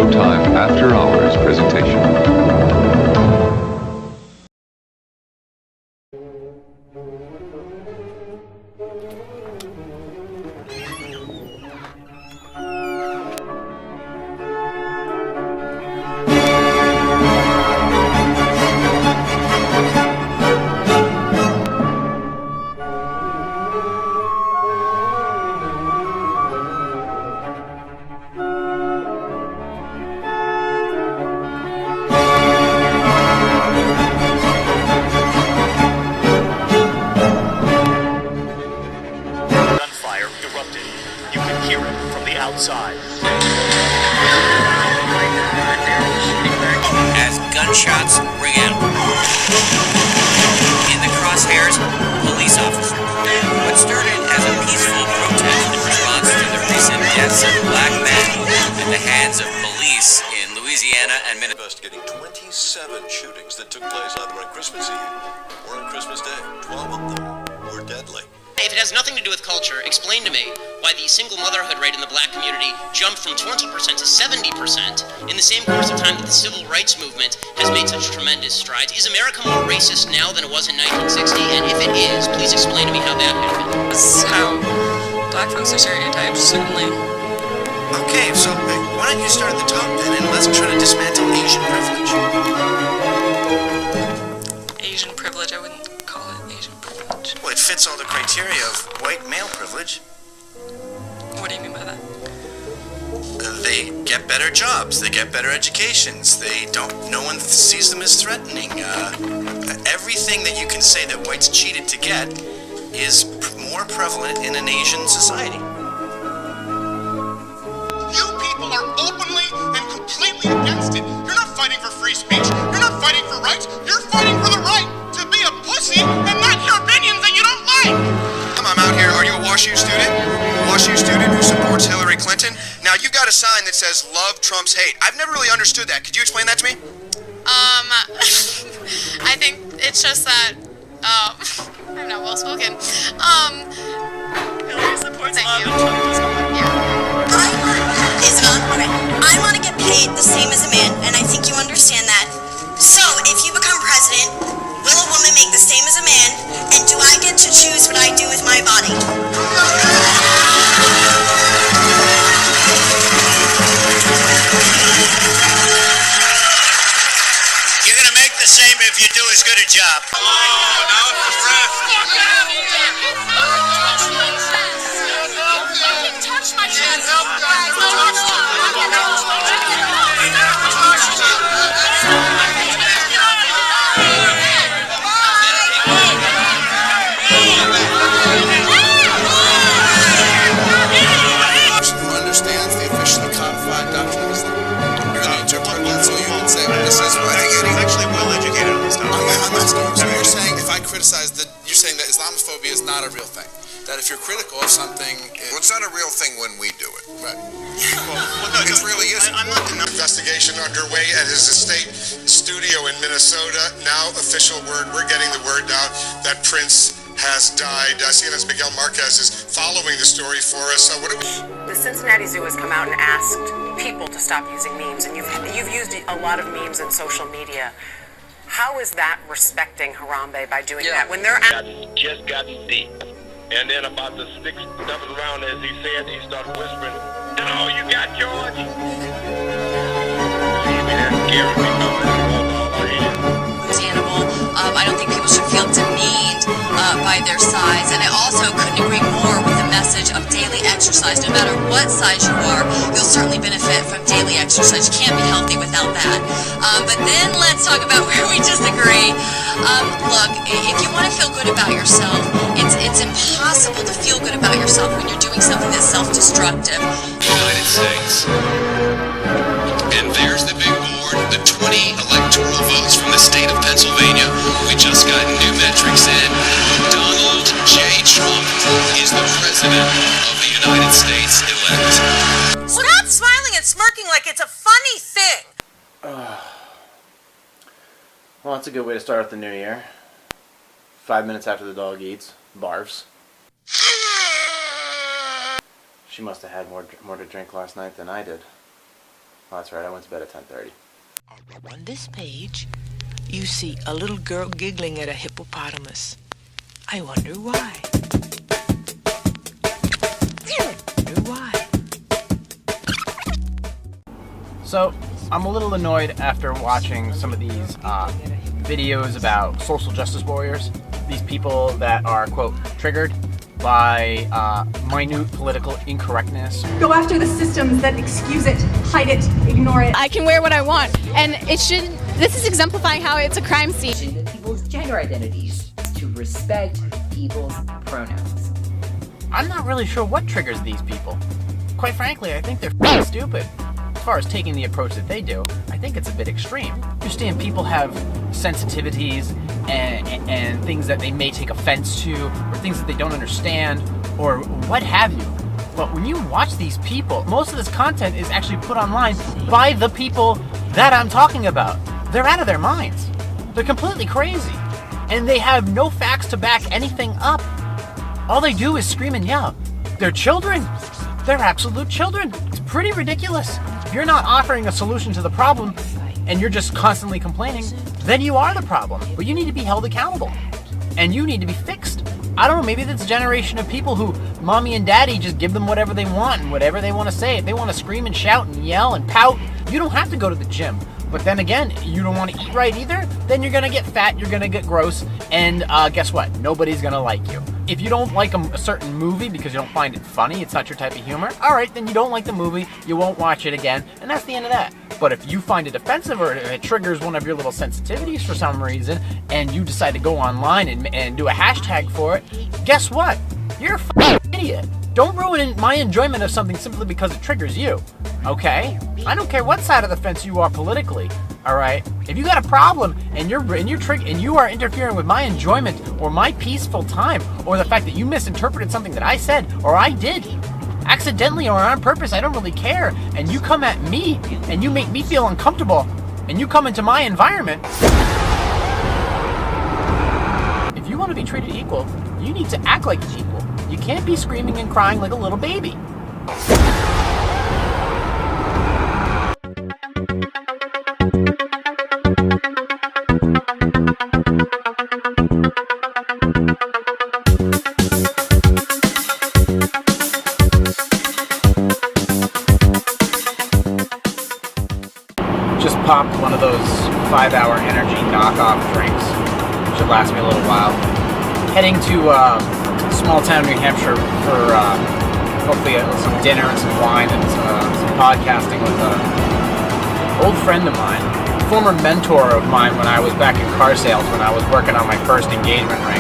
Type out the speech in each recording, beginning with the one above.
Showtime After Hours presentation. Outside. As gunshots ring out. In the crosshairs, police officers. What started as a peaceful protest in response to the recent deaths of black men at the hands of police in Louisiana and Minnesota. Investigating 27 shootings that took place either on Christmas Eve or on Christmas Day. 12 of them were deadly. If it has nothing to do with culture, explain to me why the single motherhood rate in the black community jumped from 20% to 70% in the same course of time that the civil rights movement has made such tremendous strides. Is America more racist now than it was in 1960? And if it is, please explain to me how that happened. That's how black folks are stereotyped, certainly. Okay, so why don't you start at the top then, and let's try to dismantle Asian privilege. Asian privilege, I wouldn't call it Asian privilege. Well, it fits all the criteria of white male privilege. What do you mean by that? They get better jobs, they get better educations, no one sees them as threatening. Everything that you can say that whites cheated to get is more prevalent in an Asian society. You people are openly and completely against it. You're not fighting for free speech. You're not fighting for rights. You're fighting for the right to be a pussy and not hear opinions that you don't like. I'm out here. Are you a WashU student? WashU student who supports Hillary Clinton? Now, you've got a sign that says, love trumps hate. I've never really understood that. Could you explain that to me? I think it's just that, I'm not well spoken. Hillary supports Thank love you. and Trump does not. Yeah. I want to get paid the same as a man, and I think you understand that. So, if you become president, will a woman make the same as a man, and do I get to choose what I do with my body? You're gonna make the same if you do as good a job. Oh, now it's the press. Touch my chest. Who understands the officially codified doctrine of Islam? You're the interpreter, so you can say, this is what I get. He's actually well educated on this topic. I'm asking you, so you're saying if I criticize you're saying that Islamophobia is not a real thing. That if you're critical of something... Well, it's not a real thing when we do it. Right. Well, It really isn't. I'm not denying. Investigation underway at his estate studio in Minnesota. Now, official word. We're getting the word now that Prince has died. CNN's Miguel Marquez is following the story for us. What do we... The Cincinnati Zoo has come out and asked people to stop using memes, and you've used a lot of memes in social media. How is that respecting Harambe by doing that when they're just gotten deep. And then about the sixth, seventh round, as he said, he started whispering, "And all you got, George?" Understandable. I don't think people should feel demeaned by their size, and I also couldn't agree more with the message of daily exercise. No matter what size you are, you'll certainly benefit from daily exercise. You can't be healthy without that. But then let's talk about where we disagree. Look, if you want to feel good about yourself, it's impossible to feel good about yourself when you're doing something that's self-destructive. United States. And there's the big board, the 20 electoral votes from the state of Pennsylvania. We just got new metrics in. Donald J. Trump is the president of the United States elect. Stop smiling and smirking like it's a funny thing. Well, that's a good way to start the new year. 5 minutes after the dog eats. Barfs. She must have had more to drink last night than I did. Oh, that's right. I went to bed at 10:30. On this page, you see a little girl giggling at a hippopotamus. I wonder why. So, I'm a little annoyed after watching some of these videos about social justice warriors. These people that are, quote, triggered by minute political incorrectness. Go after the systems that excuse it, hide it, ignore it. I can wear what I want, and it should. This is exemplifying how it's a crime scene. People's gender identities, to respect people's pronouns. I'm not really sure what triggers these people. Quite frankly, I think they're f***ing stupid. As far as taking the approach that they do, I think it's a bit extreme. I understand people have sensitivities and things that they may take offense to, or things that they don't understand, or what have you. But when you watch these people, most of this content is actually put online by the people that I'm talking about. They're out of their minds. They're completely crazy. And they have no facts to back anything up. All they do is scream and yell. They're children. They're absolute children. It's pretty ridiculous. If you're not offering a solution to the problem and you're just constantly complaining, then you are the problem. But you need to be held accountable. And you need to be fixed. I don't know, maybe that's a generation of people who mommy and daddy just give them whatever they want and whatever they want to say. If they want to scream and shout and yell and pout, you don't have to go to the gym. But then again, you don't want to eat right either, then you're going to get fat, you're going to get gross, and guess what? Nobody's going to like you. If you don't like a certain movie because you don't find it funny, it's not your type of humor, alright, then you don't like the movie, you won't watch it again, and that's the end of that. But if you find it offensive or it triggers one of your little sensitivities for some reason, and you decide to go online and do a hashtag for it, guess what? You're a f***ing idiot. Don't ruin my enjoyment of something simply because it triggers you, okay? I don't care what side of the fence you are politically, all right? If you got a problem and you are interfering with my enjoyment or my peaceful time, or the fact that you misinterpreted something that I said or I did, accidentally or on purpose, I don't really care, and you come at me and you make me feel uncomfortable, and you come into my environment, if you want to be treated equal, you need to act like equal. You can't be screaming and crying like a little baby. Just popped one of those 5-hour energy knockoff drinks. Should last me a little while. Heading to small town New Hampshire for hopefully some dinner and some wine and some podcasting with an old friend of mine, former mentor of mine when I was back in car sales, when I was working on my first engagement ring.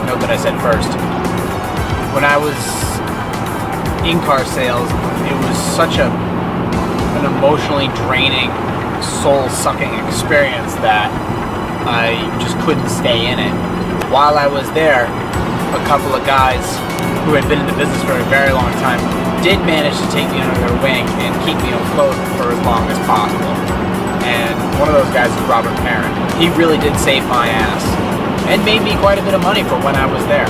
Note that I said first. When I was in car sales, it was such an emotionally draining, soul-sucking experience that I just couldn't stay in it. While I was there, a couple of guys who had been in the business for a very long time did manage to take me under their wing and keep me afloat for as long as possible. And one of those guys is Robert Perrin. He really did save my ass and made me quite a bit of money for when I was there.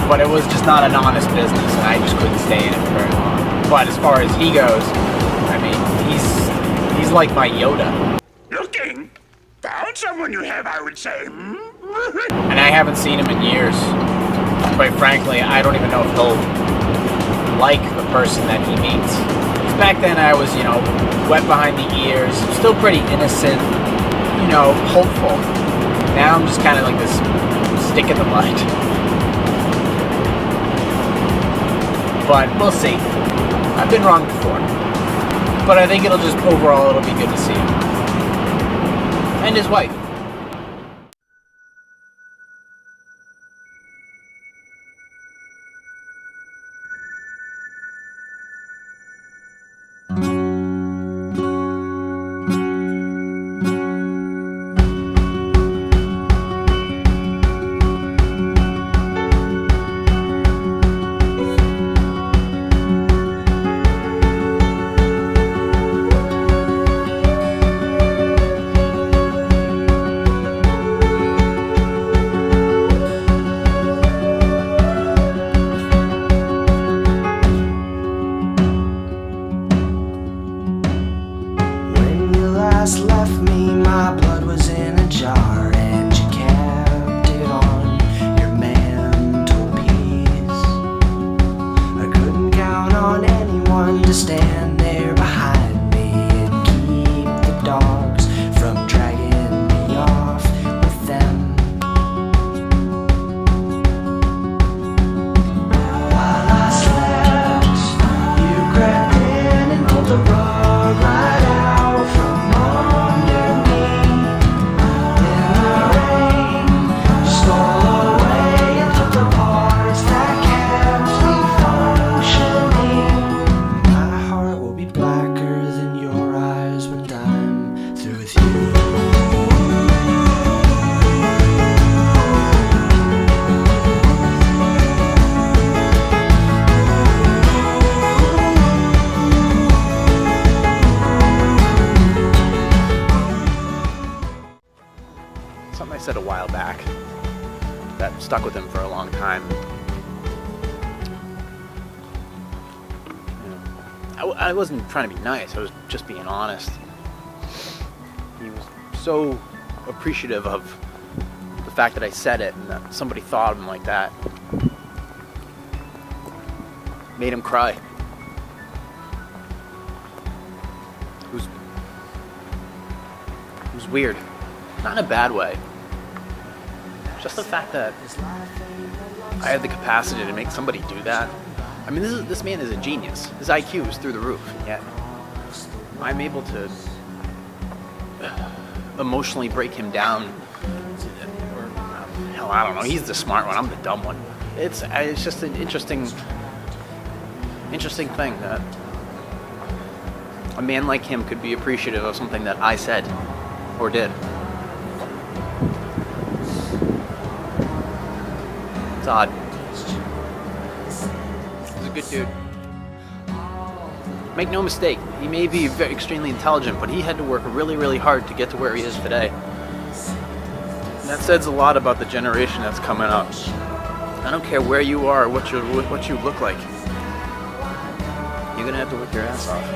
But it was just not an honest business, and I just couldn't stay in it for very long. But as far as he goes, I mean, he's like my Yoda. Looking? Found someone you have, I would say. And I haven't seen him in years. Quite frankly, I don't even know if he'll like the person that he meets. Because back then I was, wet behind the ears, still pretty innocent, hopeful. Now I'm just kind of like this stick in the mud. But we'll see. I've been wrong before. But I think overall it'll be good to see him. And his wife. something I said a while back that stuck with him for a long time. I wasn't trying to be nice, I was just being honest. He was so appreciative of the fact that I said it and that somebody thought of him like that. Made him cry. It was weird. Not in a bad way. Just the fact that I had the capacity to make somebody do that. I mean, this man is a genius. His IQ is through the roof, and yet I'm able to emotionally break him down. Or, hell, I don't know. He's the smart one. I'm the dumb one. It's just an interesting thing that a man like him could be appreciative of something that I said or did. It's odd. He's a good dude. Make no mistake, he may be extremely intelligent, but he had to work really, really hard to get to where he is today. And that says a lot about the generation that's coming up. I don't care where you are, what you look like. You're gonna have to work your ass off.